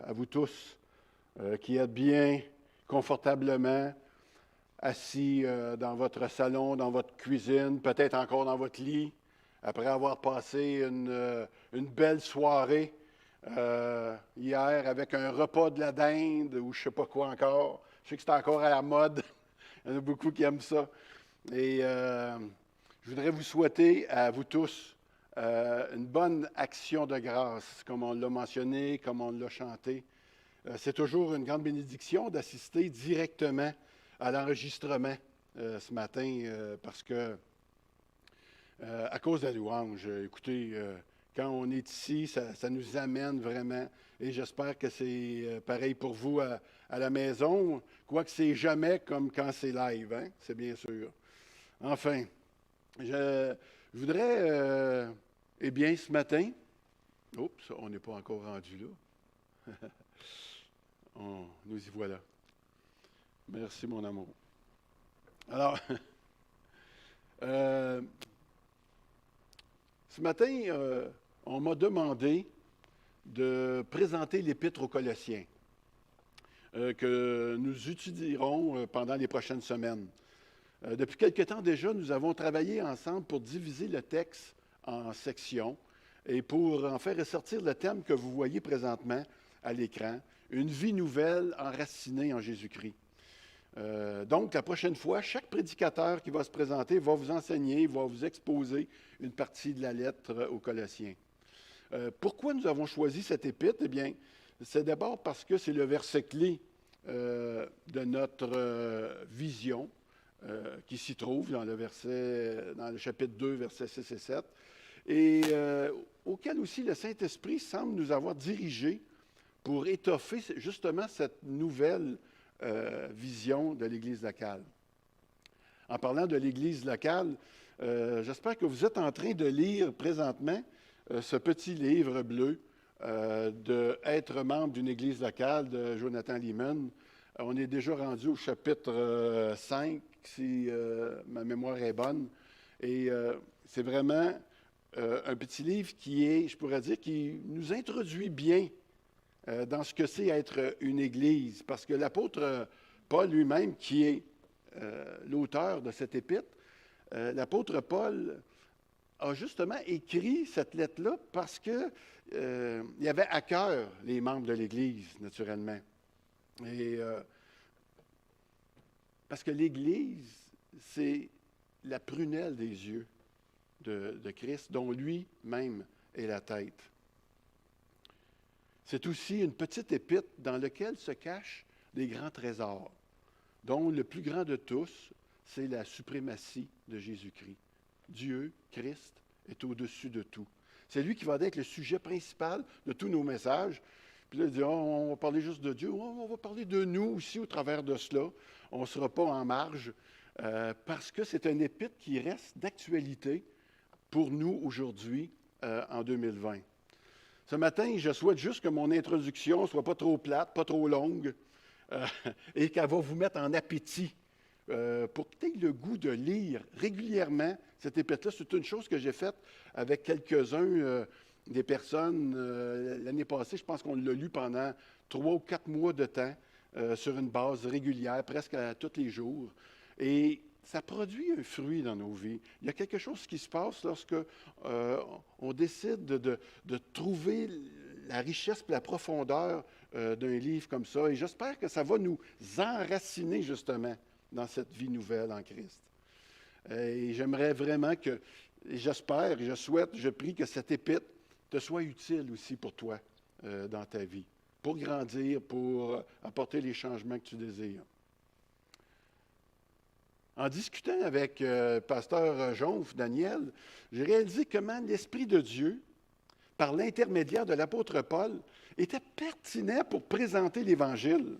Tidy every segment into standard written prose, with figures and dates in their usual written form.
à vous tous qui êtes bien confortablement assis dans votre salon, dans votre cuisine, peut-être encore dans votre lit, après avoir passé une belle soirée hier avec un repas de la dinde ou je ne sais pas quoi encore. Je sais que c'est encore à la mode. Il y en a beaucoup qui aiment ça. Et je voudrais vous souhaiter à vous tous une bonne action de grâce, comme on l'a mentionné, comme on l'a chanté. C'est toujours une grande bénédiction d'assister directement à l'enregistrement ce matin parce que, à cause de la louange, écoutez, quand on est ici, ça nous amène vraiment, et j'espère que c'est pareil pour vous à la maison, quoique c'est jamais comme quand c'est live, hein? C'est bien sûr. Enfin, je voudrais, eh bien, ce matin, oups, on n'est pas encore rendu là. Nous y voilà. Merci, mon amour. Alors, ce matin, on m'a demandé de présenter l'Épître aux Colossiens que nous étudierons pendant les prochaines semaines. Depuis quelque temps déjà, nous avons travaillé ensemble pour diviser le texte en sections et pour en faire ressortir le thème que vous voyez présentement à l'écran, une vie nouvelle enracinée en Jésus-Christ. Donc, la prochaine fois, chaque prédicateur qui va se présenter va vous enseigner, va vous exposer une partie de la lettre aux Colossiens. Pourquoi nous avons choisi cette épître? Eh bien, c'est d'abord parce que c'est le verset clé de notre vision qui s'y trouve dans le chapitre 2, versets 6 et 7, et auquel aussi le Saint-Esprit semble nous avoir dirigés pour étoffer justement cette nouvelle vision de l'Église locale. En parlant de l'Église locale, j'espère que vous êtes en train de lire présentement ce petit livre bleu de « Être membre d'une Église locale » de Jonathan Leeman. On est déjà rendu au chapitre 5, si ma mémoire est bonne. Et c'est vraiment un petit livre qui est, je pourrais dire, qui nous introduit bien dans ce que c'est être une Église. Parce que l'apôtre Paul lui-même, qui est l'auteur de cette épître, l'apôtre Paul a justement écrit cette lettre-là parce qu'il y avait à cœur les membres de l'Église, naturellement. Et parce que l'Église, c'est la prunelle des yeux de Christ, dont lui-même est la tête. C'est aussi une petite épître dans laquelle se cachent des grands trésors, dont le plus grand de tous, c'est la suprématie de Jésus-Christ. Dieu, Christ, est au-dessus de tout. C'est lui qui va être le sujet principal de tous nos messages. Puis là, il dit, on va parler juste de Dieu. On va parler de nous aussi au travers de cela. On ne sera pas en marge parce que c'est un épître qui reste d'actualité pour nous aujourd'hui en 2020. Ce matin, je souhaite juste que mon introduction ne soit pas trop plate, pas trop longue et qu'elle va vous mettre en appétit pour que tu aies le goût de lire régulièrement cette épître-là. C'est une chose que j'ai faite avec quelques-uns des personnes. L'année passée, je pense qu'on l'a lu pendant 3 ou 4 mois de temps sur une base régulière, presque à tous les jours. Et ça produit un fruit dans nos vies. Il y a quelque chose qui se passe lorsque on décide de trouver la richesse et la profondeur d'un livre comme ça. Et j'espère que ça va nous enraciner justement dans cette vie nouvelle en Christ. Et j'aimerais vraiment que, et j'espère, je souhaite, je prie que cette épître te soit utile aussi pour toi dans ta vie, pour grandir, pour apporter les changements que tu désires. En discutant avec pasteur Jonf, Daniel, j'ai réalisé comment l'Esprit de Dieu, par l'intermédiaire de l'apôtre Paul, était pertinent pour présenter l'Évangile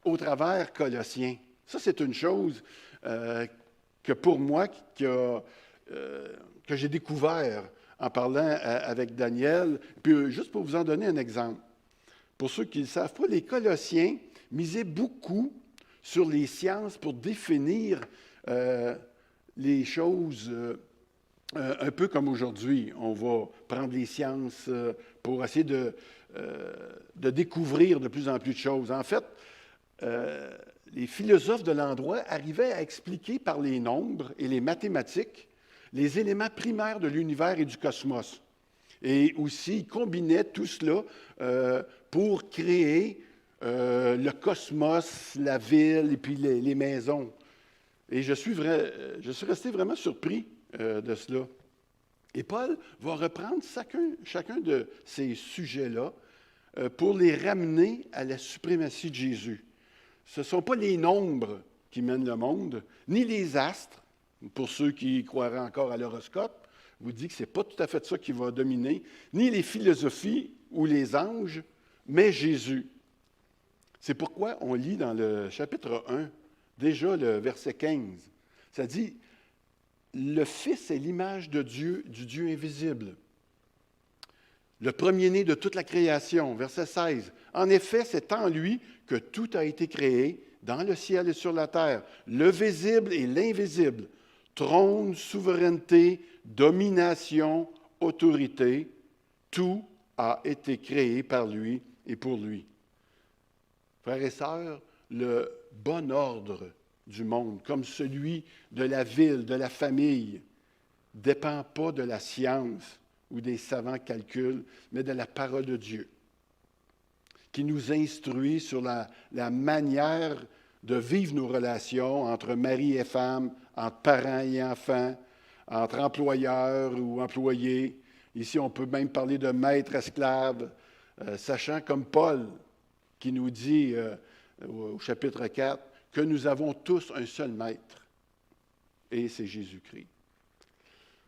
au travers Colossiens. Ça, c'est une chose que pour moi, que j'ai découvert en parlant avec Daniel. Puis juste pour vous en donner un exemple, pour ceux qui ne le savent pas, les Colossiens misaient beaucoup sur les sciences pour définir les choses un peu comme aujourd'hui. On va prendre les sciences pour essayer de de découvrir de plus en plus de choses. En fait, les philosophes de l'endroit arrivaient à expliquer par les nombres et les mathématiques les éléments primaires de l'univers et du cosmos. Et aussi, ils combinaient tout cela pour créer le cosmos, la ville et puis les maisons. Et je suis resté vraiment surpris de cela. Et Paul va reprendre chacun de ces sujets-là pour les ramener à la suprématie de Jésus. Ce ne sont pas les nombres qui mènent le monde, ni les astres, pour ceux qui croiraient encore à l'horoscope, vous dit que ce n'est pas tout à fait ça qui va dominer, ni les philosophies ou les anges, mais Jésus. C'est pourquoi on lit dans le chapitre 1, déjà le verset 15, ça dit « Le Fils est l'image de Dieu, du Dieu invisible. Le premier-né de toute la création. » Verset 16. « En effet, c'est en lui que tout a été créé, dans le ciel et sur la terre, le visible et l'invisible, trône, souveraineté, domination, autorité, tout a été créé par lui et pour lui. » Frères et sœurs, le bon ordre du monde, comme celui de la ville, de la famille, ne dépend pas de la science ou des savants calculs, mais de la parole de Dieu, qui nous instruit sur la manière de vivre nos relations entre mari et femme, entre parents et enfants, entre employeurs ou employés. Ici, on peut même parler de maître-esclave, sachant comme Paul qui nous dit au chapitre 4 que nous avons tous un seul maître, et c'est Jésus-Christ.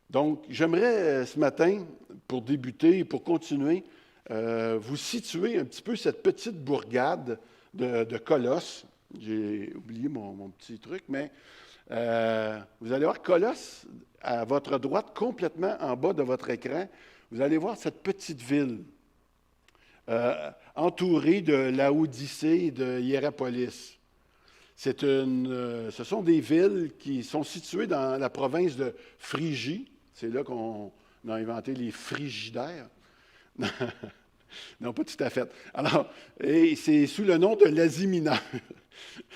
Donc, j'aimerais ce matin, pour débuter et pour continuer, vous situer un petit peu cette petite bourgade de Colosse. J'ai oublié mon petit truc, mais vous allez voir Colosse à votre droite, complètement en bas de votre écran. Vous allez voir cette petite ville entourée de Laodicée et de Hiérapolis. Ce sont des villes qui sont situées dans la province de Phrygie. C'est là qu'on a inventé les frigidaires. Non, pas tout à fait. Alors, et c'est sous le nom de l'Asie mineure.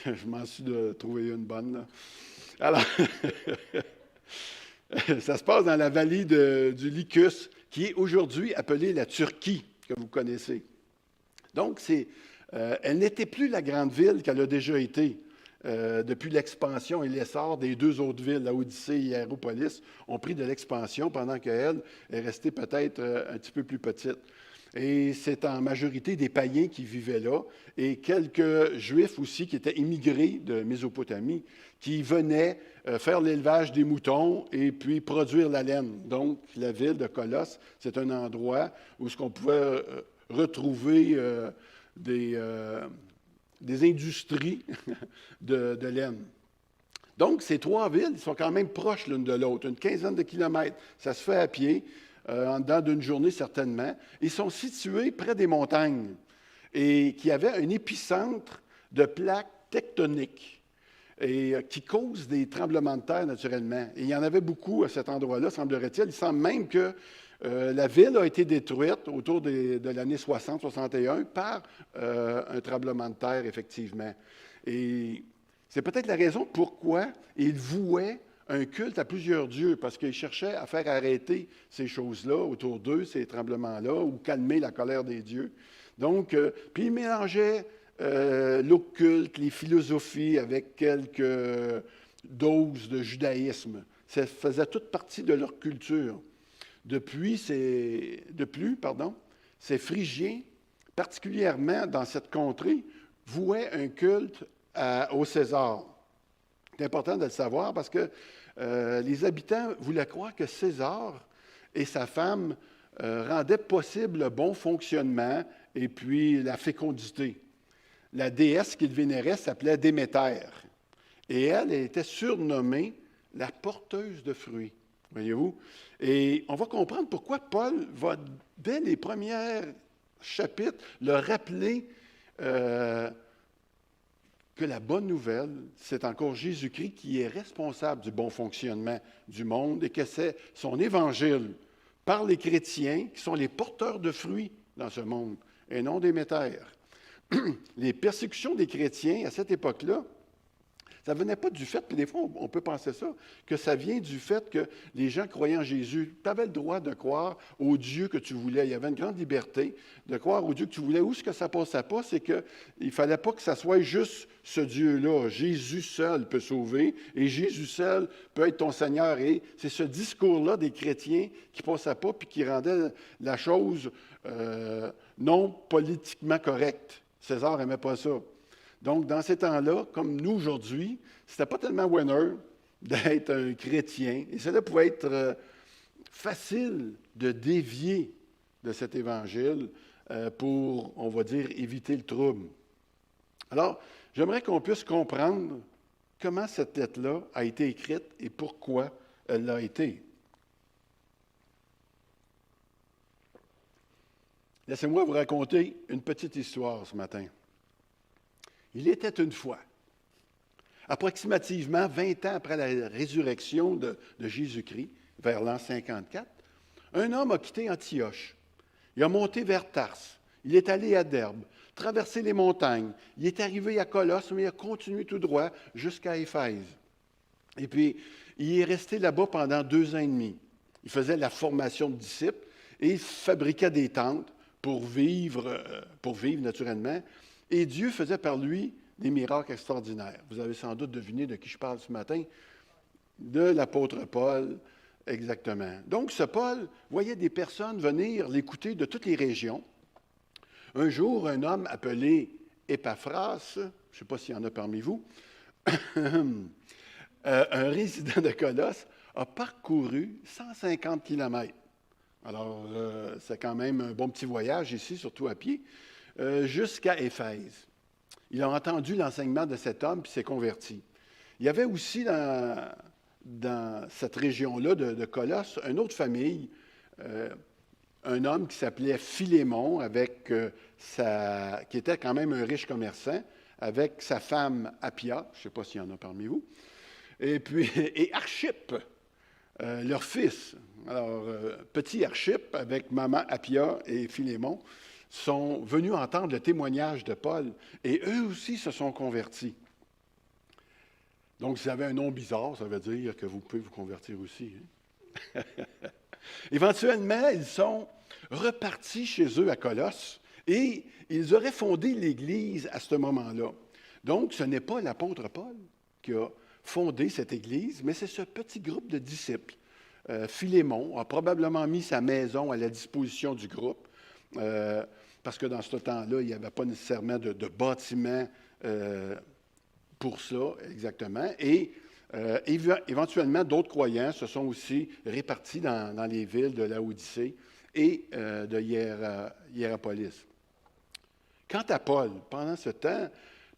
Je m'en suis trouvé une bonne, là. Alors, ça se passe dans la vallée du Lycus, qui est aujourd'hui appelée la Turquie, que vous connaissez. Donc, elle n'était plus la grande ville qu'elle a déjà été. Depuis l'expansion et l'essor des deux autres villes, Laodicée et Hiérapolis, ont pris de l'expansion pendant qu'elle est restée peut-être un petit peu plus petite. Et c'est en majorité des païens qui vivaient là et quelques Juifs aussi qui étaient immigrés de Mésopotamie, qui venaient faire l'élevage des moutons et puis produire la laine. Donc, la ville de Colosse, c'est un endroit où ce qu'on pouvait retrouver des industries de laine. Donc, ces trois villes sont quand même proches l'une de l'autre, une quinzaine de kilomètres. Ça se fait à pied, en dedans d'une journée certainement. Ils sont situés près des montagnes et qui avaient un épicentre de plaques tectoniques et qui causent des tremblements de terre naturellement. Et il y en avait beaucoup à cet endroit-là, semblerait-il. Il semble même que la ville a été détruite autour de l'année 60-61 par un tremblement de terre, effectivement. Et c'est peut-être la raison pourquoi ils vouaient un culte à plusieurs dieux, parce qu'ils cherchaient à faire arrêter ces choses-là autour d'eux, ces tremblements-là, ou calmer la colère des dieux. Donc, puis ils mélangeaient l'occulte, les philosophies avec quelques doses de judaïsme. Ça faisait toute partie de leur culture. De plus, ces Phrygiens, particulièrement dans cette contrée, vouaient un culte au César. C'est important de le savoir parce que les habitants voulaient croire que César et sa femme rendaient possible le bon fonctionnement et puis la fécondité. La déesse qu'ils vénéraient s'appelait Déméter. Et elle était surnommée la porteuse de fruits. Voyez-vous? Et on va comprendre pourquoi Paul va, dès les premiers chapitres, le rappeler que la bonne nouvelle, c'est encore Jésus-Christ qui est responsable du bon fonctionnement du monde et que c'est son évangile par les chrétiens qui sont les porteurs de fruits dans ce monde et non Déméter. Les persécutions des chrétiens à cette époque-là, ça ne venait pas du fait, puis des fois on peut penser ça, que ça vient du fait que les gens croyaient en Jésus. Tu avais le droit de croire au Dieu que tu voulais. Il y avait une grande liberté de croire au Dieu que tu voulais. Où ce que ça ne passait pas, c'est qu'il ne fallait pas que ça soit juste ce Dieu-là. Jésus seul peut sauver et Jésus seul peut être ton Seigneur. Et c'est ce discours-là des chrétiens qui ne passait pas puis qui rendait la chose non politiquement correcte. César n'aimait pas ça. Donc, dans ces temps-là, comme nous aujourd'hui, c'était pas tellement winner d'être un chrétien. Et cela pouvait être facile de dévier de cet évangile pour, on va dire, éviter le trouble. Alors, j'aimerais qu'on puisse comprendre comment cette lettre-là a été écrite et pourquoi elle l'a été. Laissez-moi vous raconter une petite histoire ce matin. Il était une fois, approximativement 20 ans après la résurrection de Jésus-Christ, vers l'an 54, un homme a quitté Antioche. Il a monté vers Tarse. Il est allé à Derbe, traversé les montagnes. Il est arrivé à Colosse, mais il a continué tout droit jusqu'à Éphèse. Et puis, il est resté là-bas pendant 2 ans et demi. Il faisait la formation de disciples et il fabriquait des tentes pour vivre naturellement. Et Dieu faisait par lui des miracles extraordinaires. Vous avez sans doute deviné de qui je parle ce matin. De l'apôtre Paul, exactement. Donc, ce Paul voyait des personnes venir l'écouter de toutes les régions. Un jour, un homme appelé Épaphras, je ne sais pas s'il y en a parmi vous, un résident de Colosse, a parcouru 150 kilomètres. Alors, c'est quand même un bon petit voyage ici, surtout à pied. Jusqu'à Éphèse. Il a entendu l'enseignement de cet homme puis s'est converti. Il y avait aussi dans cette région-là de Colosse une autre famille, un homme qui s'appelait Philémon, qui était quand même un riche commerçant, avec sa femme Appia, je ne sais pas s'il y en a parmi vous, et Archippe, leur fils. Alors, petit Archippe avec maman Appia et Philémon, sont venus entendre le témoignage de Paul et eux aussi se sont convertis. Donc, si vous avez un nom bizarre, ça veut dire que vous pouvez vous convertir aussi. Hein? Éventuellement, ils sont repartis chez eux à Colosse et ils auraient fondé l'Église à ce moment-là. Donc, ce n'est pas l'apôtre Paul qui a fondé cette Église, mais c'est ce petit groupe de disciples. Philémon a probablement mis sa maison à la disposition du groupe. Parce que dans ce temps-là, il n'y avait pas nécessairement de bâtiment pour ça, exactement. Et éventuellement, d'autres croyants se sont aussi répartis dans les villes de Laodicée et de Hiérapolis. Quant à Paul, pendant ce temps,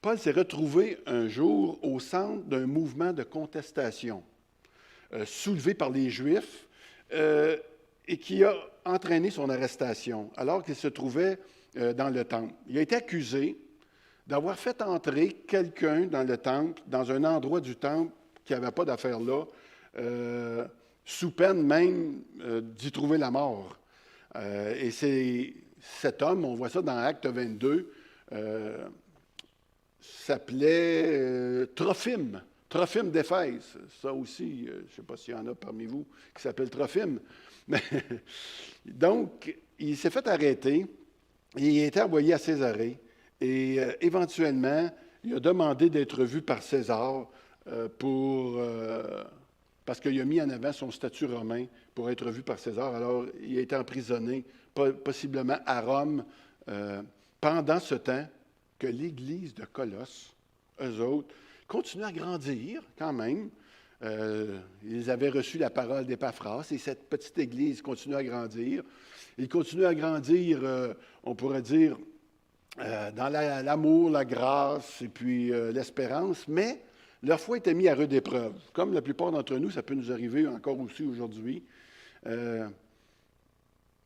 Paul s'est retrouvé un jour au centre d'un mouvement de contestation soulevé par les Juifs et qui a entraîné son arrestation alors qu'il se trouvait dans le temple. Il a été accusé d'avoir fait entrer quelqu'un dans le temple, dans un endroit du temple qui n'avait pas d'affaire là, sous peine même d'y trouver la mort. Et c'est cet homme, on voit ça dans Acte 22, s'appelait Trophime. Trophime d'Éphèse. Ça aussi, je ne sais pas s'il y en a parmi vous qui s'appelle Trophime. Donc, il s'est fait arrêter et il a été envoyé à Césarée. Et éventuellement, il a demandé d'être vu par César parce qu'il a mis en avant son statut romain pour être vu par César. Alors, il a été emprisonné, possiblement à Rome, pendant ce temps que l'Église de Colosse, eux autres, continuaient à grandir quand même. Ils avaient reçu la parole d'Épaphras et cette petite Église continue à grandir. Ils continuent à grandir, on pourrait dire, dans l'amour, la grâce et puis l'espérance, mais leur foi était mise à rude épreuve. Comme la plupart d'entre nous, ça peut nous arriver encore aussi aujourd'hui.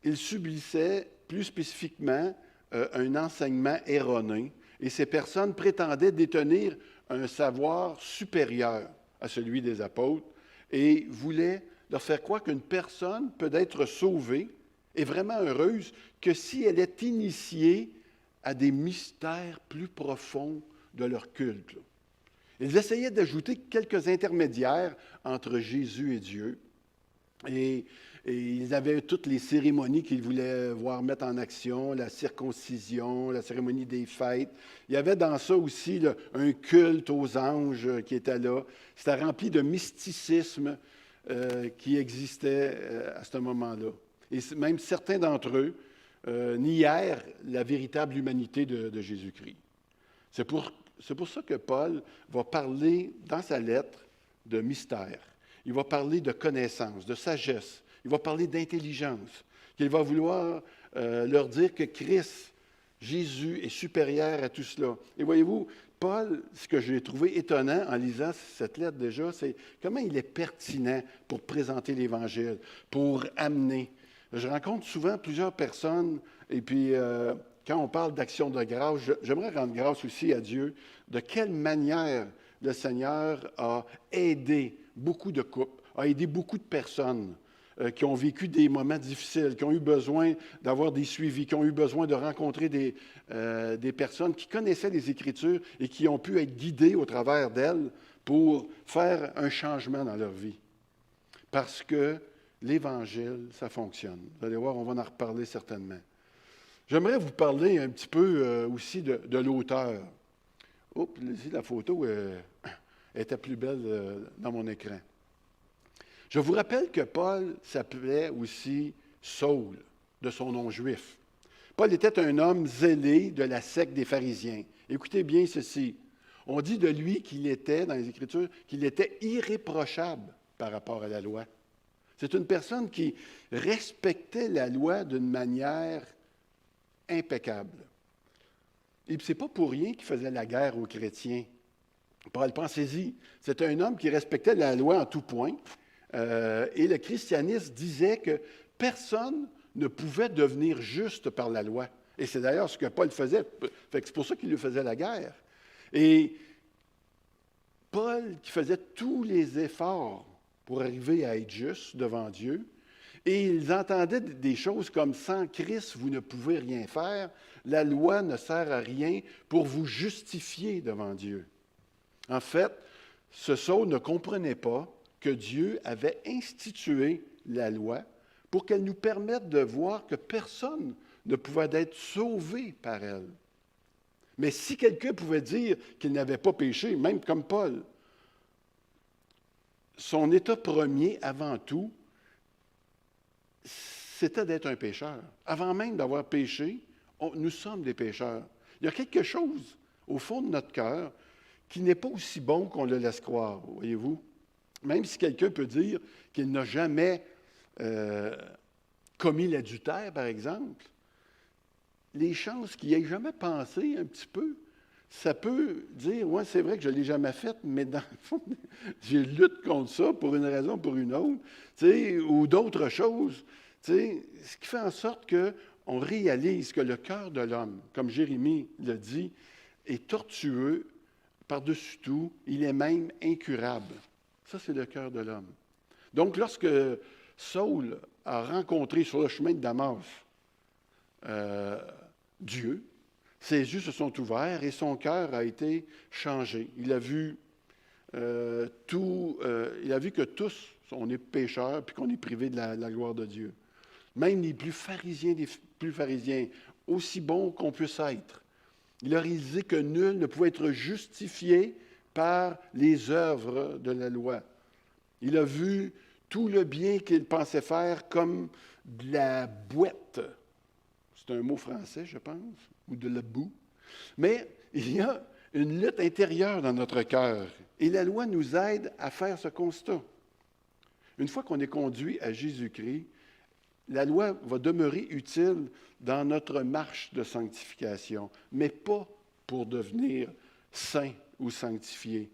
Ils subissaient plus spécifiquement un enseignement erroné et ces personnes prétendaient détenir un savoir supérieur à celui des apôtres et voulaient leur faire croire qu'une personne peut être sauvée et vraiment heureuse que si elle est initiée à des mystères plus profonds de leur culte. Là. Ils essayaient d'ajouter quelques intermédiaires entre Jésus et Dieu. Et ils avaient toutes les cérémonies qu'ils voulaient voir mettre en action, la circoncision, la cérémonie des fêtes. Il y avait dans ça aussi là, un culte aux anges qui était là. C'était rempli de mysticisme qui existait à ce moment-là. Et même certains d'entre eux nièrent la véritable humanité de Jésus-Christ. C'est pour ça que Paul va parler dans sa lettre de mystère. Il va parler de connaissance, de sagesse. Il va parler d'intelligence. Il va vouloir leur dire que Christ, Jésus, est supérieur à tout cela. Et voyez-vous, Paul, ce que j'ai trouvé étonnant en lisant cette lettre déjà, c'est comment il est pertinent pour présenter l'Évangile, pour amener. Je rencontre souvent plusieurs personnes, et puis quand on parle d'action de grâce, j'aimerais rendre grâce aussi à Dieu de quelle manière le Seigneur a aidé beaucoup de couples, a aidé beaucoup de personnes qui ont vécu des moments difficiles, qui ont eu besoin d'avoir des suivis, qui ont eu besoin de rencontrer des personnes qui connaissaient les Écritures et qui ont pu être guidées au travers d'elles pour faire un changement dans leur vie. Parce que l'Évangile, ça fonctionne. Vous allez voir, on va en reparler certainement. J'aimerais vous parler un petit peu aussi de l'auteur. Oups, ici, la photo était plus belle dans mon écran. Je vous rappelle que Paul s'appelait aussi Saul, de son nom juif. Paul était un homme zélé de la secte des pharisiens. Écoutez bien ceci. On dit de lui qu'il était, dans les Écritures, qu'il était irréprochable par rapport à la loi. C'est une personne qui respectait la loi d'une manière impeccable. Et ce n'est pas pour rien qu'il faisait la guerre aux chrétiens. Paul, pensez-y, c'était un homme qui respectait la loi en tout point. Et le christianisme disait que personne ne pouvait devenir juste par la loi. Et c'est d'ailleurs ce que Paul faisait. C'est pour ça qu'il lui faisait la guerre. Et Paul, qui faisait tous les efforts pour arriver à être juste devant Dieu, et ils entendaient des choses comme « Sans Christ, vous ne pouvez rien faire. La loi ne sert à rien pour vous justifier devant Dieu. » En fait, ce Saul ne comprenait pas que Dieu avait institué la loi pour qu'elle nous permette de voir que personne ne pouvait être sauvé par elle. Mais si quelqu'un pouvait dire qu'il n'avait pas péché, même comme Paul, son état premier, avant tout, c'était d'être un pécheur. Avant même d'avoir péché, nous sommes des pécheurs. Il y a quelque chose au fond de notre cœur qui n'est pas aussi bon qu'on le laisse croire, voyez-vous. Même si quelqu'un peut dire qu'il n'a jamais commis l'adultère, par exemple, les chances qu'il n'y ait jamais pensé un petit peu, ça peut dire, oui, c'est vrai que je ne l'ai jamais fait, mais dans le fond, je lutte contre ça pour une raison ou pour une autre, ou d'autres choses. Ce qui fait en sorte qu'on réalise que le cœur de l'homme, comme Jérémie le dit, est tortueux par-dessus tout, il est même incurable. Ça, c'est le cœur de l'homme. Donc, lorsque Saul a rencontré sur le chemin de Damas Dieu, ses yeux se sont ouverts et son cœur a été changé. Il a vu il a vu que tous, on est pécheurs puis qu'on est privés de la gloire de Dieu. Même les plus pharisiens des plus pharisiens, aussi bons qu'on puisse être. Il a réalisé que nul ne pouvait être justifié par les œuvres de la loi. Il a vu tout le bien qu'il pensait faire comme de la boîte. C'est un mot français, je pense, ou de la boue. Mais il y a une lutte intérieure dans notre cœur. Et la loi nous aide à faire ce constat. Une fois qu'on est conduit à Jésus-Christ, la loi va demeurer utile dans notre marche de sanctification, mais pas pour devenir saint ou sanctifié.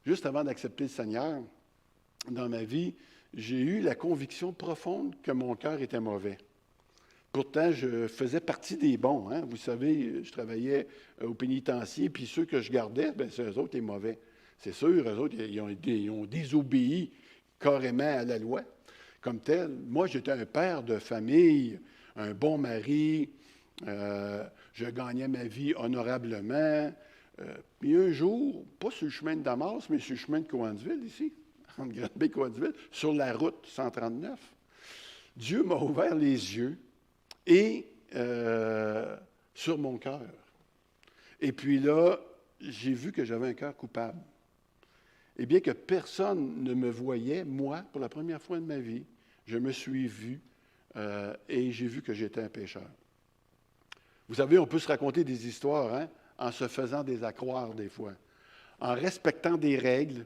Juste avant d'accepter le Seigneur, dans ma vie, j'ai eu la conviction profonde que mon cœur était mauvais. Pourtant, je faisais partie des bons. Hein? Vous savez, je travaillais au pénitencier, puis ceux que je gardais, bien, c'est eux autres les mauvais. C'est sûr, eux autres, ils ont désobéi carrément à la loi comme tel. Moi, j'étais un père de famille, un bon mari, Je gagnais ma vie honorablement. Puis un jour, pas sur le chemin de Damas, mais sur le chemin de Cowansville, ici, entre Granby et Cowansville, sur la route 139, Dieu m'a ouvert les yeux et sur mon cœur. Et puis là, j'ai vu que j'avais un cœur coupable. Et bien que personne ne me voyait, moi, pour la première fois de ma vie, je me suis vu et j'ai vu que j'étais un pécheur. Vous savez, on peut se raconter des histoires, hein, en se faisant des accroires des fois. En respectant des règles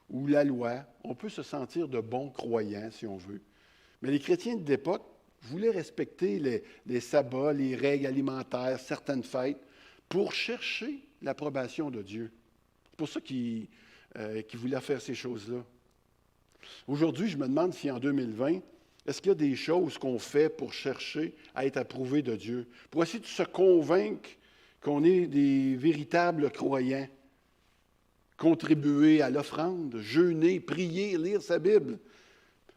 ou la loi, on peut se sentir de bons croyants, si on veut. Mais les chrétiens de l'époque voulaient respecter les sabbats, les règles alimentaires, certaines fêtes, pour chercher l'approbation de Dieu. C'est pour ça qu'ils voulaient faire ces choses-là. Aujourd'hui, je me demande si en 2020, est-ce qu'il y a des choses qu'on fait pour chercher à être approuvé de Dieu, pour essayer de se convaincre qu'on est des véritables croyants, contribuer à l'offrande, jeûner, prier, lire sa Bible,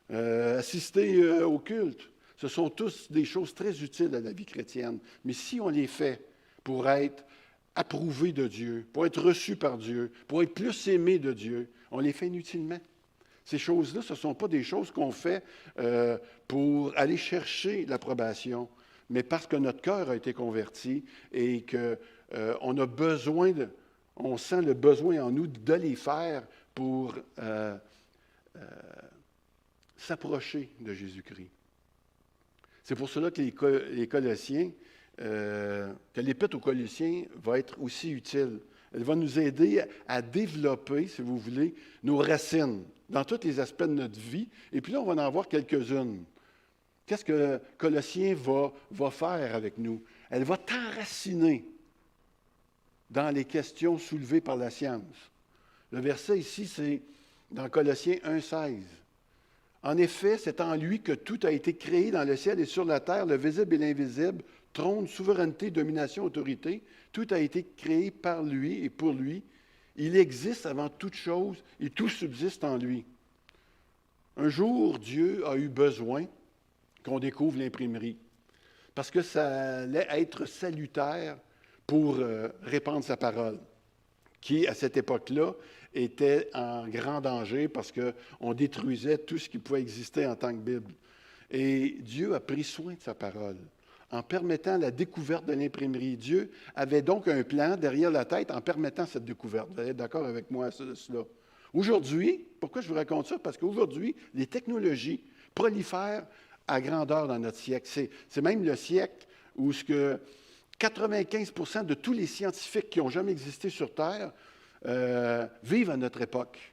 assister au culte. Ce sont tous des choses très utiles à la vie chrétienne. Mais si on les fait pour être approuvé de Dieu, pour être reçu par Dieu, pour être plus aimé de Dieu, on les fait inutilement. Ces choses-là, ce ne sont pas des choses qu'on fait pour aller chercher l'approbation, mais parce que notre cœur a été converti et qu'on a besoin on sent le besoin en nous de les faire pour s'approcher de Jésus-Christ. C'est pour cela que les Colossiens, que l'Épître aux Colossiens va être aussi utile. Elle va nous aider à développer, si vous voulez, nos racines dans tous les aspects de notre vie. Et puis là, on va en avoir quelques-unes. Qu'est-ce que Colossiens va faire avec nous? Elle va t'enraciner dans les questions soulevées par la science. Le verset ici, c'est dans Colossiens 1,16. En effet, c'est en lui que tout a été créé dans le ciel et sur la terre, le visible et l'invisible, trône, souveraineté, domination, autorité. Tout a été créé par lui et pour lui. Il existe avant toute chose et tout subsiste en lui. Un jour, Dieu a eu besoin qu'on découvre l'imprimerie parce que ça allait être salutaire pour répandre sa parole, qui, à cette époque-là, était en grand danger parce qu'on détruisait tout ce qui pouvait exister en tant que Bible. Et Dieu a pris soin de sa parole en permettant la découverte de l'imprimerie. Dieu avait donc un plan derrière la tête en permettant cette découverte. Vous êtes d'accord avec moi sur cela? Aujourd'hui, pourquoi je vous raconte ça? Parce qu'aujourd'hui, les technologies prolifèrent à grandeur dans notre siècle. C'est même le siècle où 95% de tous les scientifiques qui ont jamais existé sur Terre vivent à notre époque.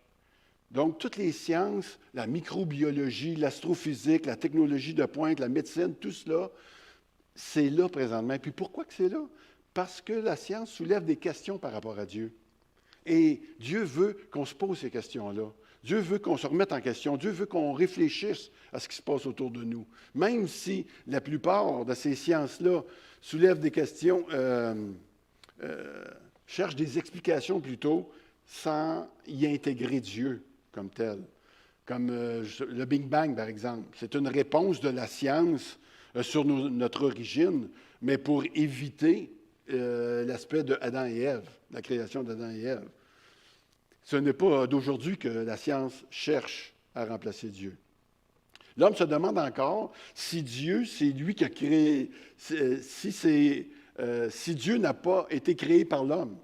Donc, toutes les sciences, la microbiologie, l'astrophysique, la technologie de pointe, la médecine, tout cela, c'est là présentement. Et puis pourquoi que c'est là? Parce que la science soulève des questions par rapport à Dieu. Et Dieu veut qu'on se pose ces questions-là. Dieu veut qu'on se remette en question. Dieu veut qu'on réfléchisse à ce qui se passe autour de nous. Même si la plupart de ces sciences-là soulèvent des questions, cherchent des explications plutôt, sans y intégrer Dieu comme tel. Comme le Big Bang, par exemple. C'est une réponse de la science sur notre origine, mais pour éviter l'aspect de Adam et Ève, la création d'Adam et Ève. Ce n'est pas d'aujourd'hui que la science cherche à remplacer Dieu. L'homme se demande encore si Dieu, c'est lui qui a créé, si Dieu n'a pas été créé par l'homme,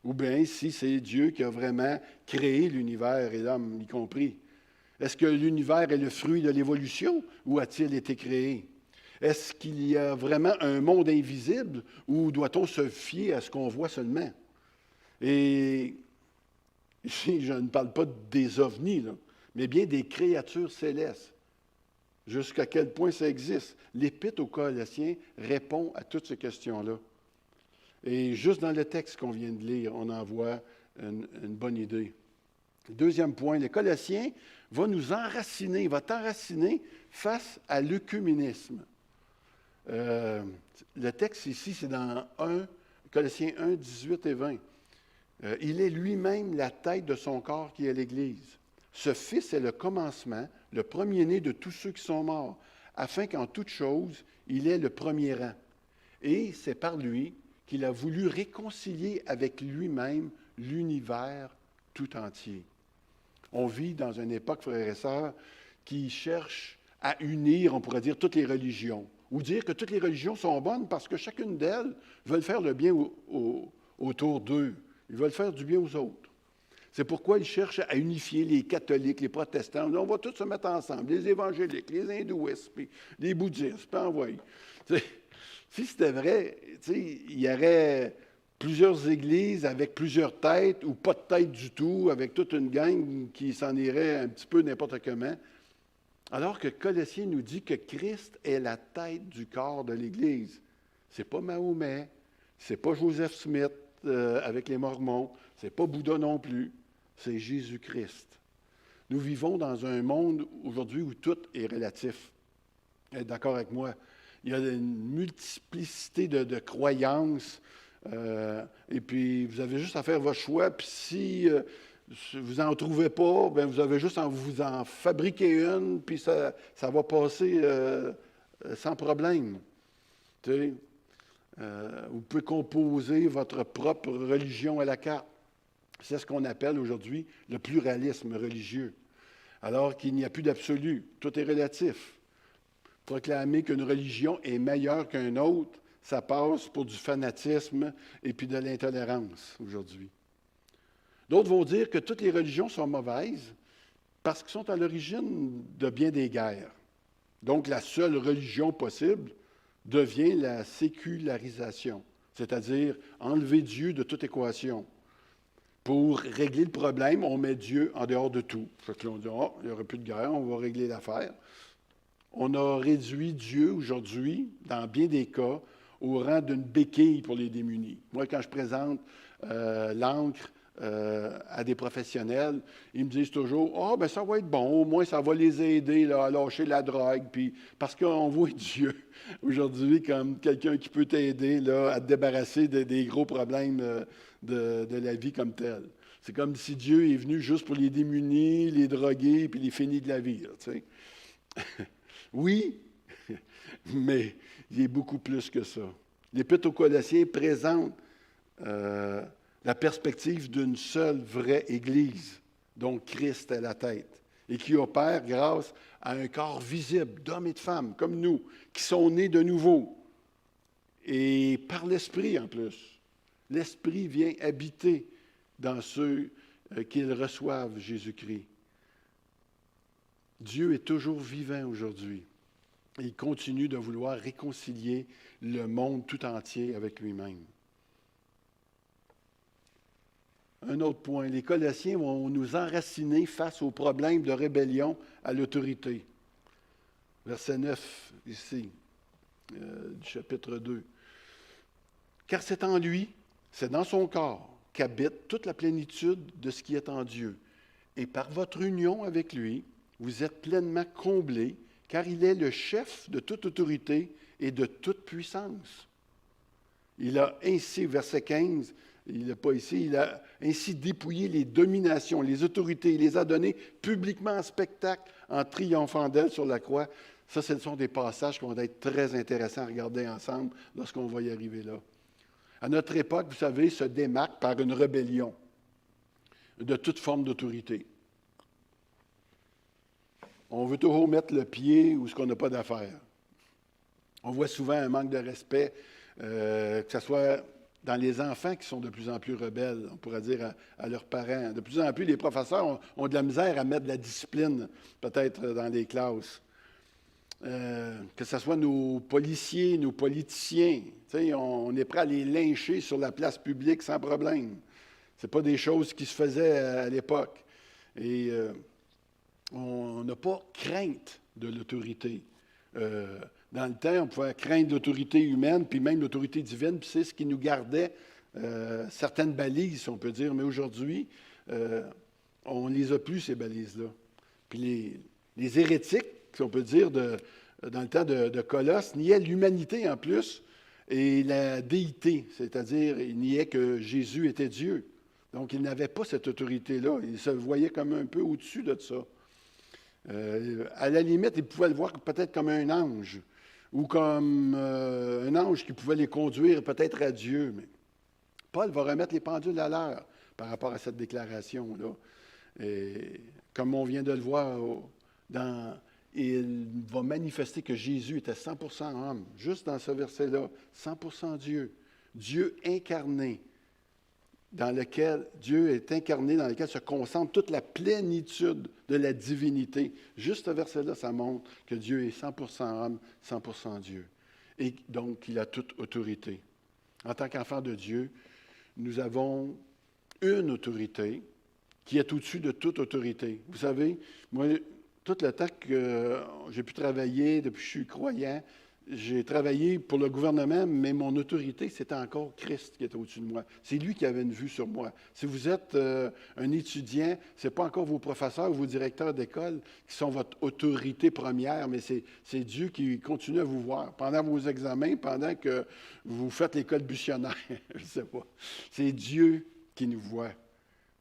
ou bien si c'est Dieu qui a vraiment créé l'univers et l'homme y compris. Est-ce que l'univers est le fruit de l'évolution ou a-t-il été créé? Est-ce qu'il y a vraiment un monde invisible ou doit-on se fier à ce qu'on voit seulement? Et ici, je ne parle pas des ovnis, là, mais bien des créatures célestes. Jusqu'à quel point ça existe? L'Épître aux Colossiens répond à toutes ces questions-là. Et juste dans le texte qu'on vient de lire, on en voit une bonne idée. Deuxième point, le Colossien va nous enraciner, va t'enraciner face à l'œcuménisme. Le texte ici, c'est dans Colossiens 1, 18 et 20. Il est lui-même la tête de son corps qui est l'Église. Ce Fils est le commencement, le premier-né de tous ceux qui sont morts, afin qu'en toute chose, il ait le premier rang. Et c'est par lui qu'il a voulu réconcilier avec lui-même l'univers tout entier. On vit dans une époque, frères et sœurs, qui cherche à unir, on pourrait dire, toutes les religions, ou dire que toutes les religions sont bonnes parce que chacune d'elles veut faire le bien autour d'eux. Ils veulent faire du bien aux autres. C'est pourquoi ils cherchent à unifier les catholiques, les protestants. On va tous se mettre ensemble, les évangéliques, les hindouistes, puis les bouddhistes, puis envoyer. Si c'était vrai, il y aurait plusieurs églises avec plusieurs têtes ou pas de tête du tout, avec toute une gang qui s'en irait un petit peu n'importe comment. Alors que Colossiens nous dit que Christ est la tête du corps de l'Église. Ce n'est pas Mahomet, ce n'est pas Joseph Smith avec les Mormons, ce n'est pas Bouddha non plus, c'est Jésus-Christ. Nous vivons dans un monde aujourd'hui où tout est relatif. Vous êtes d'accord avec moi? Il y a une multiplicité de croyances, et puis vous avez juste à faire votre choix, puis si vous n'en trouvez pas, bien, vous avez juste à vous en fabriquer une, puis ça va passer sans problème. Tu sais, vous pouvez composer votre propre religion à la carte. C'est ce qu'on appelle aujourd'hui le pluralisme religieux. Alors qu'il n'y a plus d'absolu, tout est relatif. Proclamer qu'une religion est meilleure qu'une autre, ça passe pour du fanatisme et puis de l'intolérance aujourd'hui. D'autres vont dire que toutes les religions sont mauvaises parce qu'elles sont à l'origine de bien des guerres. Donc, la seule religion possible devient la sécularisation, c'est-à-dire enlever Dieu de toute équation. Pour régler le problème, on met Dieu en dehors de tout. Fait que là, on dit, oh, il n'y aura plus de guerre, on va régler l'affaire. On a réduit Dieu aujourd'hui, dans bien des cas, au rang d'une béquille pour les démunis. Moi, quand je présente l'encre à des professionnels, ils me disent toujours, « Ah, ben ça va être bon, au moins ça va les aider là, à lâcher la drogue. » Puis parce qu'on voit Dieu aujourd'hui comme quelqu'un qui peut t'aider là, à te débarrasser des gros problèmes de la vie comme telle. C'est comme si Dieu est venu juste pour les démunis, les drogués, puis les finis de la vie. Là, tu sais. Oui, mais il est beaucoup plus que ça. L'Épître aux Colossiens présente la perspective d'une seule vraie Église, dont Christ est la tête, et qui opère grâce à un corps visible d'hommes et de femmes, comme nous, qui sont nés de nouveau, et par l'Esprit en plus. L'Esprit vient habiter dans ceux qui reçoivent Jésus-Christ. Dieu est toujours vivant aujourd'hui. Il continue de vouloir réconcilier le monde tout entier avec lui-même. Un autre point, les Colossiens vont nous enraciner face aux problèmes de rébellion à l'autorité. Verset 9, ici, du chapitre 2. Car c'est en lui, c'est dans son corps qu'habite toute la plénitude de ce qui est en Dieu. Et par votre union avec lui, vous êtes pleinement comblés, car il est le chef de toute autorité et de toute puissance. Il a ainsi, verset 15, il n'est pas ici, il a ainsi dépouillé les dominations, les autorités, il les a données publiquement en spectacle en triomphant d'elles sur la croix. Ça, ce sont des passages qui vont être très intéressants à regarder ensemble lorsqu'on va y arriver là. À notre époque, vous savez, se démarque par une rébellion de toute forme d'autorité. On veut toujours mettre le pied où ce qu'on n'a pas d'affaires. On voit souvent un manque de respect, que ce soit dans les enfants qui sont de plus en plus rebelles, on pourrait dire à leurs parents. De plus en plus, les professeurs ont de la misère à mettre de la discipline, peut-être, dans les classes. Que ce soit nos policiers, nos politiciens, on est prêt à les lyncher sur la place publique sans problème. Ce n'est pas des choses qui se faisaient à l'époque. Et on n'a pas crainte de l'autorité. Dans le temps, on pouvait craindre l'autorité humaine, puis même l'autorité divine, puis c'est ce qui nous gardait certaines balises, on peut dire. Mais aujourd'hui, on ne les a plus, ces balises-là. Puis les hérétiques, si on peut dire, dans le temps de Colosse, niaient l'humanité en plus et la déité, c'est-à-dire ils niaient que Jésus était Dieu. Donc, ils n'avaient pas cette autorité-là. Ils se voyaient comme un peu au-dessus de ça. À la limite, ils pouvaient le voir peut-être comme un ange ou comme un ange qui pouvait les conduire peut-être à Dieu. Mais Paul va remettre les pendules à l'heure par rapport à cette déclaration-là. Et comme on vient de le voir, il va manifester que Jésus était 100% homme, juste dans ce verset-là, 100% Dieu. Dieu incarné, Dieu est incarné, dans lequel se concentre toute la plénitude de la divinité. Juste ce verset-là, ça montre que Dieu est 100% homme, 100% Dieu. Et donc, il a toute autorité. En tant qu'enfant de Dieu, nous avons une autorité qui est au-dessus de toute autorité. Vous savez, moi, tout le temps que j'ai pu travailler, depuis que je suis croyant, j'ai travaillé pour le gouvernement, mais mon autorité, c'était encore Christ qui était au-dessus de moi. C'est lui qui avait une vue sur moi. Si vous êtes un étudiant, ce n'est pas encore vos professeurs ou vos directeurs d'école qui sont votre autorité première, mais c'est Dieu qui continue à vous voir pendant vos examens, pendant que vous faites l'école buissonnaire. Je ne sais pas. C'est Dieu qui nous voit.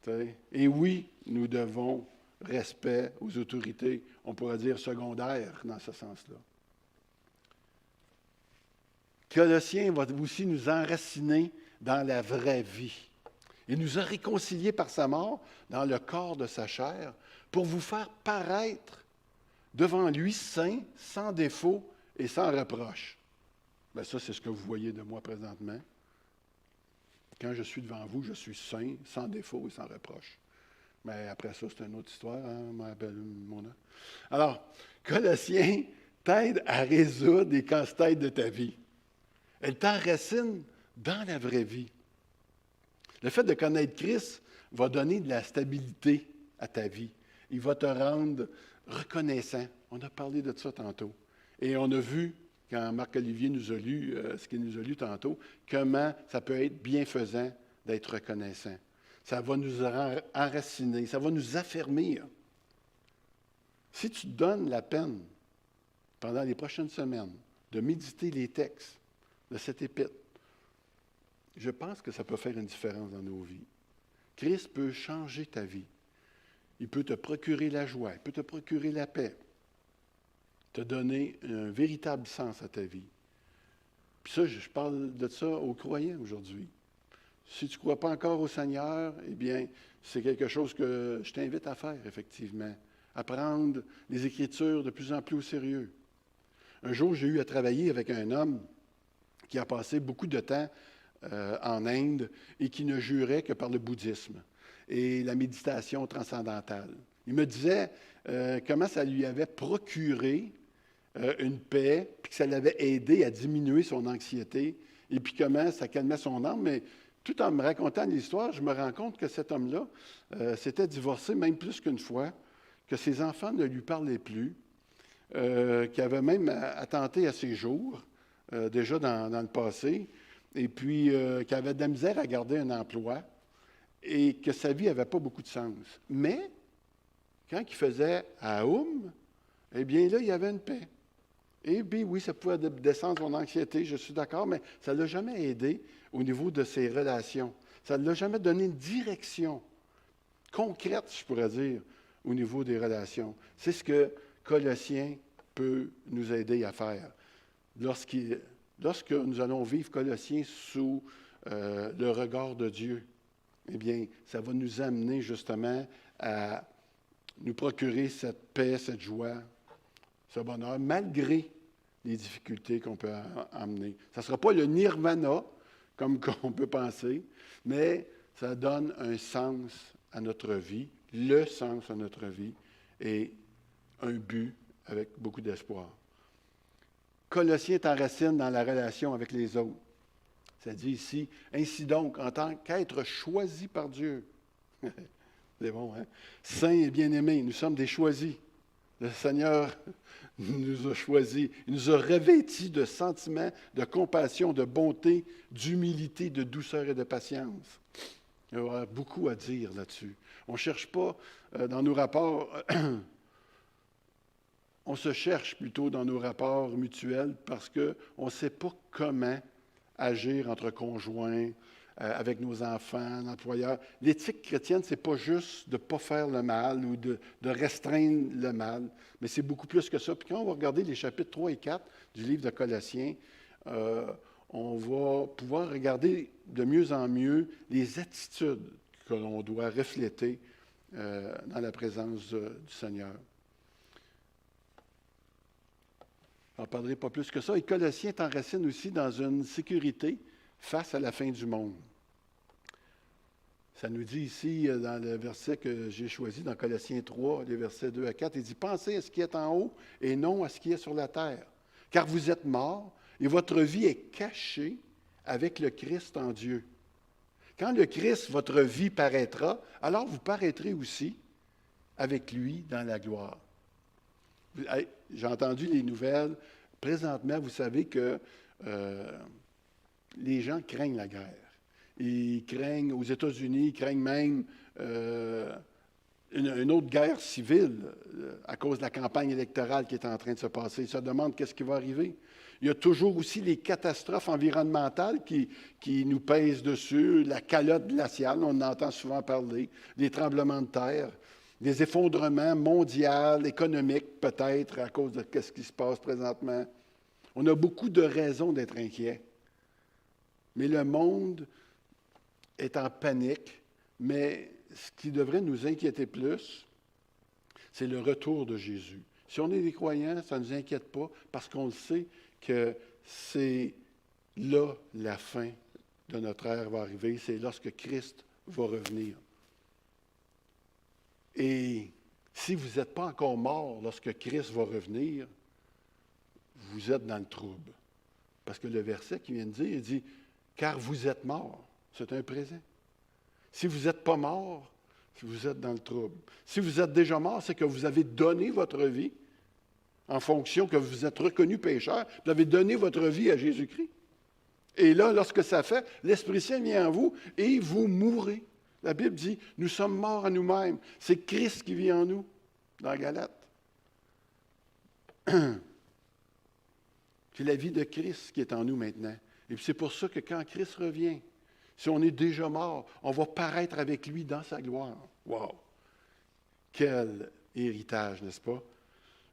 T'sais? Et oui, nous devons respect aux autorités, on pourrait dire secondaires dans ce sens-là. Colossiens va aussi nous enraciner dans la vraie vie. Il nous a réconciliés par sa mort dans le corps de sa chair pour vous faire paraître devant lui saint, sans défaut et sans reproche. Bien, ça, c'est ce que vous voyez de moi présentement. Quand je suis devant vous, je suis saint, sans défaut et sans reproche. Mais après ça, c'est une autre histoire, hein, ma belle Mona. Alors, Colossiens t'aide à résoudre les casse-têtes de ta vie. Elle t'enracine dans la vraie vie. Le fait de connaître Christ va donner de la stabilité à ta vie. Il va te rendre reconnaissant. On a parlé de ça tantôt. Et on a vu, quand Marc-Olivier nous a lu, ce qu'il nous a lu tantôt, comment ça peut être bienfaisant d'être reconnaissant. Ça va nous enraciner, ça va nous affermir. Si tu te donnes la peine, pendant les prochaines semaines, de méditer les textes de cette épître, je pense que ça peut faire une différence dans nos vies. Christ peut changer ta vie. Il peut te procurer la joie, il peut te procurer la paix, te donner un véritable sens à ta vie. Puis ça, je parle de ça aux croyants aujourd'hui. Si tu ne crois pas encore au Seigneur, eh bien, c'est quelque chose que je t'invite à faire, effectivement. À prendre les Écritures de plus en plus au sérieux. Un jour, j'ai eu à travailler avec un homme qui a passé beaucoup de temps en Inde et qui ne jurait que par le bouddhisme et la méditation transcendantale. Il me disait comment ça lui avait procuré une paix, puis que ça l'avait aidé à diminuer son anxiété, et puis comment ça calmait son âme. Mais tout en me racontant l'histoire, je me rends compte que cet homme-là s'était divorcé même plus qu'une fois, que ses enfants ne lui parlaient plus, qu'il avait même attenté à ses jours, déjà dans le passé, et puis qu'il avait de la misère à garder un emploi, et que sa vie n'avait pas beaucoup de sens. Mais, quand il faisait Aum, eh bien là, il y avait une paix. Et bien oui, ça pouvait descendre son anxiété, je suis d'accord, mais ça ne l'a jamais aidé au niveau de ses relations. Ça ne l'a jamais donné une direction concrète, je pourrais dire, au niveau des relations. C'est ce que Colossiens peut nous aider à faire. Lorsque nous allons vivre Colossiens sous le regard de Dieu, eh bien, ça va nous amener justement à nous procurer cette paix, cette joie, ce bonheur, malgré les difficultés qu'on peut amener. Ça ne sera pas le nirvana, comme on peut penser, mais ça donne un sens à notre vie, le sens à notre vie, et un but avec beaucoup d'espoir. Colossiens t'enracine dans la relation avec les autres. Ça dit ici, ainsi donc, en tant qu'être choisi par Dieu. C'est bon, hein? Saints et bien-aimés, nous sommes des choisis. Le Seigneur nous a choisis. Il nous a revêtis de sentiments, de compassion, de bonté, d'humilité, de douceur et de patience. Il y aura beaucoup à dire là-dessus. On ne cherche pas dans nos rapports, on se cherche plutôt dans nos rapports mutuels parce qu'on ne sait pas comment agir entre conjoints, avec nos enfants, l'employeur. L'éthique chrétienne, ce n'est pas juste de ne pas faire le mal ou de restreindre le mal, mais c'est beaucoup plus que ça. Puis quand on va regarder les chapitres 3 et 4 du livre de Colossiens, on va pouvoir regarder de mieux en mieux les attitudes que l'on doit refléter dans la présence du Seigneur. Je n'en parlerai pas plus que ça. Et Colossiens t'enracine aussi dans une sécurité face à la fin du monde. Ça nous dit ici, dans le verset que j'ai choisi, dans Colossiens 3, les versets 2 à 4, il dit « Pensez à ce qui est en haut et non à ce qui est sur la terre, car vous êtes morts et votre vie est cachée avec le Christ en Dieu. Quand le Christ, votre vie, paraîtra, alors vous paraîtrez aussi avec lui dans la gloire. » J'ai entendu les nouvelles. Présentement, vous savez que les gens craignent la guerre. Ils craignent, aux États-Unis, ils craignent même une autre guerre civile à cause de la campagne électorale qui est en train de se passer. Ils se demandent qu'est-ce qui va arriver. Il y a toujours aussi les catastrophes environnementales qui nous pèsent dessus, la calotte glaciale, on en entend souvent parler, les tremblements de terre, des effondrements mondiaux, économiques peut-être à cause de ce qui se passe présentement. On a beaucoup de raisons d'être inquiets. Mais le monde est en panique, mais ce qui devrait nous inquiéter plus, c'est le retour de Jésus. Si on est des croyants, ça ne nous inquiète pas parce qu'on le sait que c'est là la fin de notre ère va arriver, c'est lorsque Christ va revenir. Et si vous n'êtes pas encore mort lorsque Christ va revenir, vous êtes dans le trouble. Parce que le verset qui vient de dire, il dit « Car vous êtes mort ». C'est un présent. Si vous n'êtes pas mort, vous êtes dans le trouble. Si vous êtes déjà mort, c'est que vous avez donné votre vie en fonction que vous êtes reconnu pécheur, vous avez donné votre vie à Jésus-Christ. Et là, lorsque ça fait, l'Esprit Saint vient en vous et vous mourrez. La Bible dit, nous sommes morts à nous-mêmes. C'est Christ qui vit en nous, dans Galates. C'est la vie de Christ qui est en nous maintenant. Et c'est pour ça que quand Christ revient, si on est déjà mort, on va paraître avec lui dans sa gloire. Wow! Quel héritage, n'est-ce pas?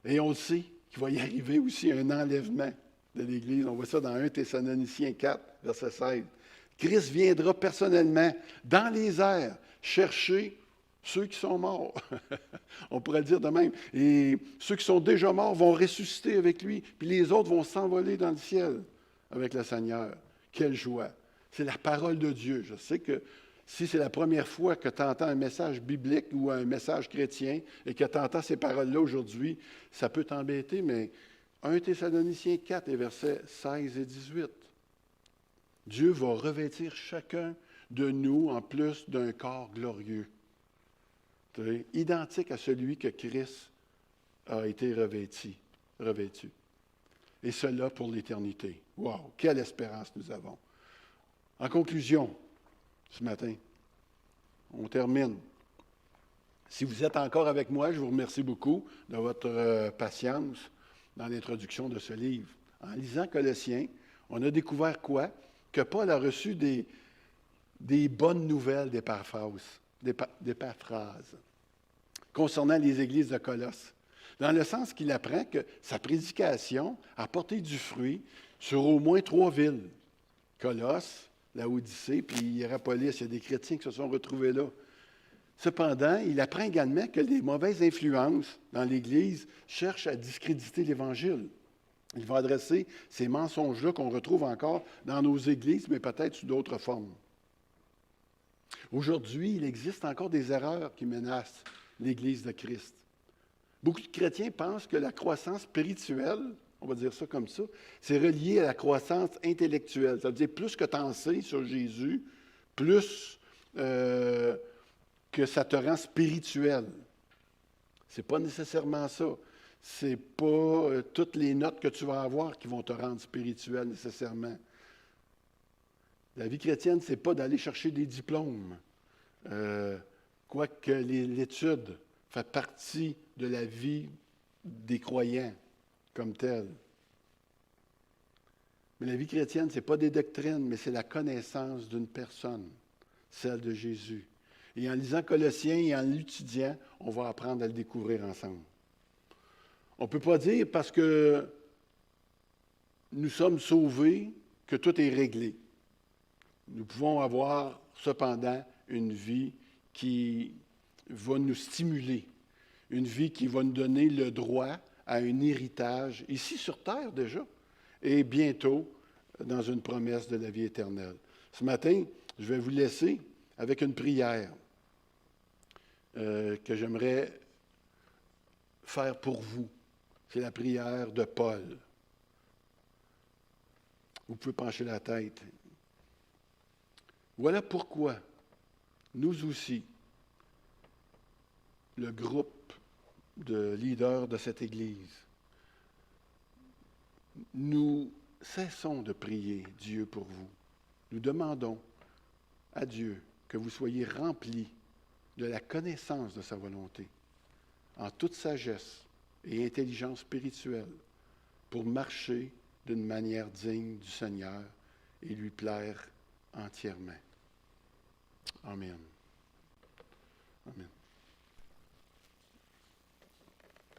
Et on sait qu'il va y arriver aussi un enlèvement de l'Église. On voit ça dans 1 Thessaloniciens 4, verset 16. Christ viendra personnellement dans les airs chercher ceux qui sont morts. On pourrait le dire de même. Et ceux qui sont déjà morts vont ressusciter avec lui, puis les autres vont s'envoler dans le ciel avec le Seigneur. Quelle joie! C'est la parole de Dieu. Je sais que si c'est la première fois que tu entends un message biblique ou un message chrétien et que tu entends ces paroles-là aujourd'hui, ça peut t'embêter, mais 1 Thessaloniciens 4 et versets 16 et 18. Dieu va revêtir chacun de nous en plus d'un corps glorieux, identique à celui que Christ a été revêtu. Et cela pour l'éternité. Wow! Quelle espérance nous avons! En conclusion, ce matin, on termine. Si vous êtes encore avec moi, je vous remercie beaucoup de votre patience dans l'introduction de ce livre. En lisant Colossiens, on a découvert quoi? Que Paul a reçu des bonnes nouvelles d'Épaphras concernant les églises de Colosse, dans le sens qu'il apprend que sa prédication a porté du fruit sur au moins 3 villes. Colosse, Laodicée, puis Hiérapolis. Il y a des chrétiens qui se sont retrouvés là. Cependant, il apprend également que les mauvaises influences dans l'Église cherchent à discréditer l'Évangile. Il va adresser ces mensonges-là qu'on retrouve encore dans nos églises, mais peut-être sous d'autres formes. Aujourd'hui, il existe encore des erreurs qui menacent l'Église de Christ. Beaucoup de chrétiens pensent que la croissance spirituelle, on va dire ça comme ça, c'est relié à la croissance intellectuelle. Ça veut dire plus que tu en sais sur Jésus, plus que ça te rend spirituel. Ce n'est pas nécessairement ça. Ce n'est pas toutes les notes que tu vas avoir qui vont te rendre spirituel nécessairement. La vie chrétienne, ce n'est pas d'aller chercher des diplômes. Quoique l'étude fait partie de la vie des croyants comme telle. Mais la vie chrétienne, ce n'est pas des doctrines, mais c'est la connaissance d'une personne, celle de Jésus. Et en lisant Colossiens et en l'étudiant, on va apprendre à le découvrir ensemble. On ne peut pas dire parce que nous sommes sauvés que tout est réglé. Nous pouvons avoir cependant une vie qui va nous stimuler, une vie qui va nous donner le droit à un héritage, ici sur terre déjà, et bientôt dans une promesse de la vie éternelle. Ce matin, je vais vous laisser avec une prière que j'aimerais faire pour vous. C'est la prière de Paul. Vous pouvez pencher la tête. Voilà pourquoi nous aussi, le groupe de leaders de cette Église, nous cessons de prier Dieu pour vous. Nous demandons à Dieu que vous soyez remplis de la connaissance de sa volonté, en toute sagesse et intelligence spirituelle, pour marcher d'une manière digne du Seigneur et lui plaire entièrement. Amen.